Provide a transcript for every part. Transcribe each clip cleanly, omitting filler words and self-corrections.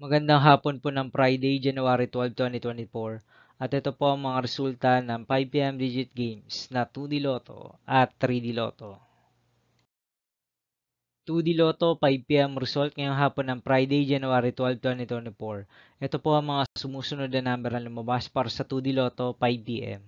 Magandang hapon po ng Friday, January 12, 2024. At ito po ang mga resulta ng 5 p.m. digit games na 2D Lotto at 3D Lotto. 2D Lotto 5 p.m. result ngayong hapon ng Friday, January 12, 2024. Ito po ang mga sumusunod na number na lumabas para sa 2D Lotto 5 p.m.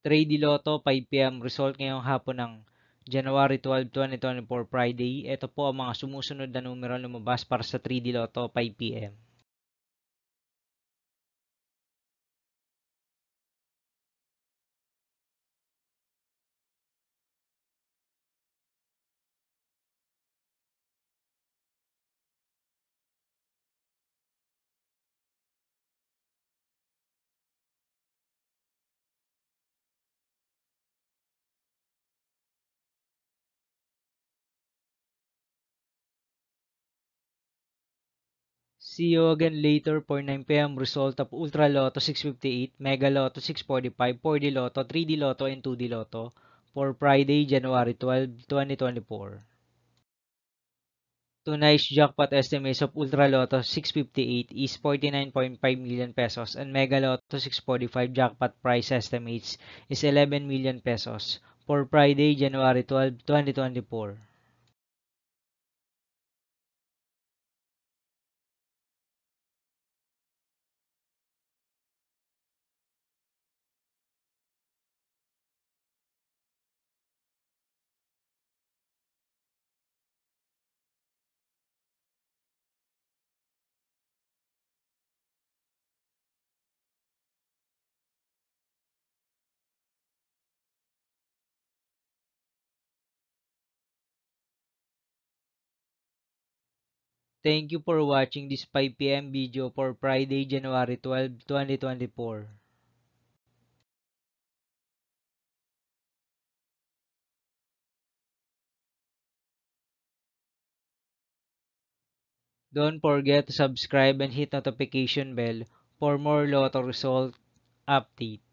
3D Lotto 5 p.m. result ngayong hapon ng January 12, 2024 Friday. Ito po ang mga sumusunod na numero lumabas para sa 3D Lotto 5 p.m. 'See you again later for 9 p.m. result of Ultra Lotto 658, Mega Lotto 645, 4D Lotto, 3D Lotto, and 2D Lotto for Friday, January 12, 2024. Tonight's jackpot estimates of Ultra Lotto 658 is 49.5 million pesos and Mega Lotto 645 jackpot price estimates is 11 million pesos for Friday, January 12, 2024. Thank you for watching this 5 p.m. video for Friday, January 12, 2024. Don't forget to subscribe and hit notification bell for more Lotto result update.